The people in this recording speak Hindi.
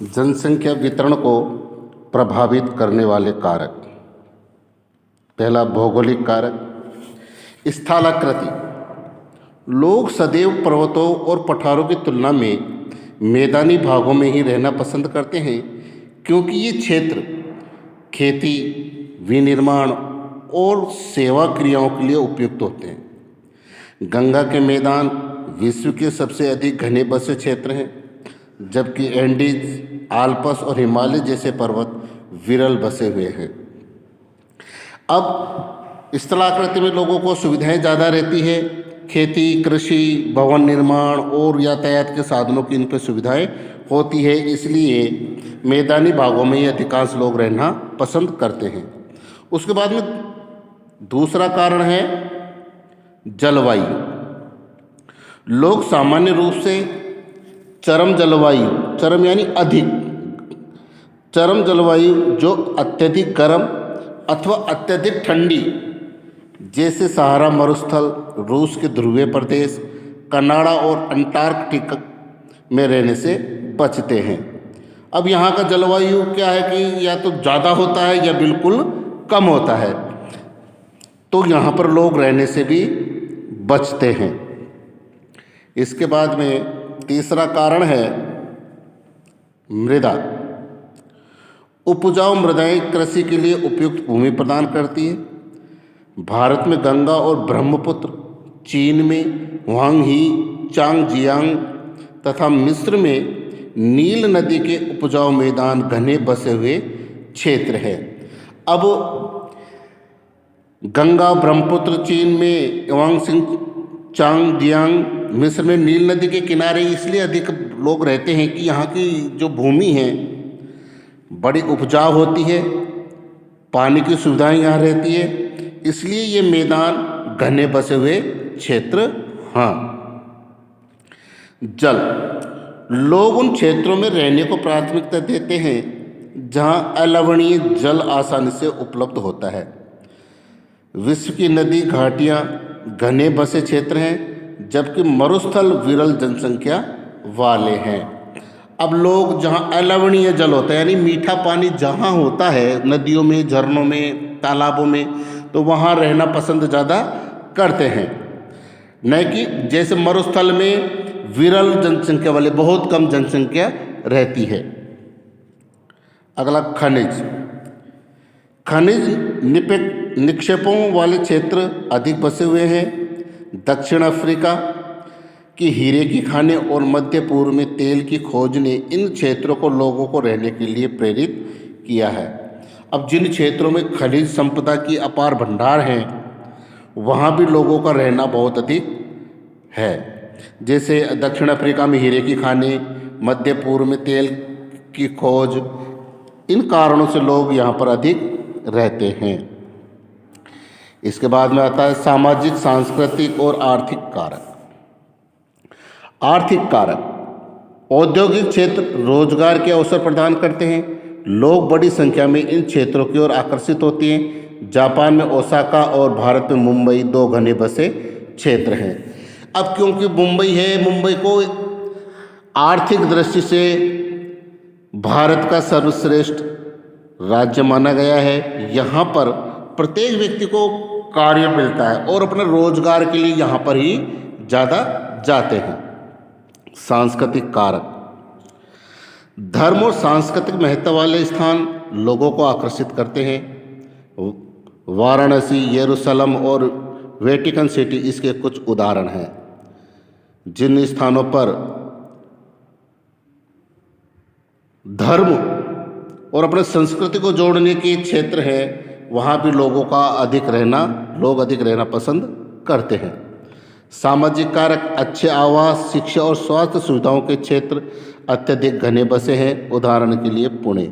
जनसंख्या वितरण को प्रभावित करने वाले कारक। पहला, भौगोलिक कारक। स्थलाकृति। लोग सदैव पर्वतों और पठारों की तुलना में मैदानी भागों में ही रहना पसंद करते हैं, क्योंकि ये क्षेत्र खेती, विनिर्माण और सेवा क्रियाओं के लिए उपयुक्त होते हैं। गंगा के मैदान विश्व के सबसे अधिक घने बसे क्षेत्र हैं, जबकि एंडीज, आल्प्स और हिमालय जैसे पर्वत विरल बसे हुए हैं। अब स्थलाकृति में लोगों को सुविधाएं ज़्यादा रहती है। खेती, कृषि, भवन निर्माण और यातायात के साधनों की इन पर सुविधाएं होती है, इसलिए मैदानी भागों में ही अधिकांश लोग रहना पसंद करते हैं। उसके बाद में दूसरा कारण है जलवायु। लोग सामान्य रूप से चरम यानी अधिक चरम जलवायु, जो अत्यधिक गर्म अथवा अत्यधिक ठंडी, जैसे सहारा मरुस्थल, रूस के ध्रुवीय प्रदेश, कनाडा और अंटार्कटिका में रहने से बचते हैं। अब यहाँ का जलवायु क्या है कि या तो ज़्यादा होता है या बिल्कुल कम होता है, तो यहाँ पर लोग रहने से भी बचते हैं। इसके बाद में तीसरा कारण है मृदा। उपजाऊ मृदाएं कृषि के लिए उपयुक्त भूमि प्रदान करती है। भारत में गंगा और ब्रह्मपुत्र, चीन में हुआंगी, चांगजियांग तथा मिस्र में नील नदी के उपजाऊ मैदान घने बसे हुए क्षेत्र हैं। अब गंगा, ब्रह्मपुत्र चीन में हुआंगसिंग, चांगजियांग, मिस्र में नील नदी के किनारे इसलिए अधिक लोग रहते हैं कि यहाँ की जो भूमि है बड़ी उपजाऊ होती है, पानी की सुविधाएं यहाँ रहती है, इसलिए ये मैदान घने बसे हुए क्षेत्र हैं। जल। लोग उन क्षेत्रों में रहने को प्राथमिकता देते हैं जहाँ अलवणीय जल आसानी से उपलब्ध होता है। विश्व की नदी घाटियाँ घने बसे क्षेत्र हैं, जबकि मरुस्थल विरल जनसंख्या वाले हैं। अब लोग जहाँ अलवणीय जल होता है यानी मीठा पानी जहाँ होता है, नदियों में, झरनों में, तालाबों में, तो वहाँ रहना पसंद ज़्यादा करते हैं, न कि जैसे मरुस्थल में विरल जनसंख्या वाले बहुत कम जनसंख्या रहती है। अगला, खनिज। निक्षेपों वाले क्षेत्र अधिक बसे हुए हैं। दक्षिण अफ्रीका की हीरे की खानें और मध्य पूर्व में तेल की खोज ने इन क्षेत्रों को लोगों को रहने के लिए प्रेरित किया है। अब जिन क्षेत्रों में खनिज संपदा की अपार भंडार हैं, वहाँ भी लोगों का रहना बहुत अधिक है। जैसे दक्षिण अफ्रीका में हीरे की खानें, मध्य पूर्व में तेल की खोज, इन कारणों से लोग यहाँ पर अधिक रहते हैं। इसके बाद में आता है सामाजिक, सांस्कृतिक और आर्थिक कारक। आर्थिक कारक। औद्योगिक क्षेत्र रोजगार के अवसर प्रदान करते हैं। लोग बड़ी संख्या में इन क्षेत्रों की ओर आकर्षित होते हैं। जापान में ओसाका और भारत में मुंबई दो घने बसे क्षेत्र हैं। अब क्योंकि मुंबई है, मुंबई को आर्थिक दृष्टि से भारत का सर्वश्रेष्ठ राज्य माना गया है। यहाँ पर प्रत्येक व्यक्ति को कार्य मिलता है और अपने रोजगार के लिए यहाँ पर ही ज़्यादा जाते हैं। सांस्कृतिक कारक। धर्म और सांस्कृतिक महत्व वाले स्थान लोगों को आकर्षित करते हैं। वाराणसी, यरूशलेम और वेटिकन सिटी इसके कुछ उदाहरण हैं। जिन स्थानों पर धर्म और अपने संस्कृति को जोड़ने के क्षेत्र है, वहाँ भी लोग अधिक रहना पसंद करते हैं। सामाजिक कारक। अच्छे आवास, शिक्षा और स्वास्थ्य सुविधाओं के क्षेत्र अत्यधिक घने बसे हैं। उदाहरण के लिए पुणे।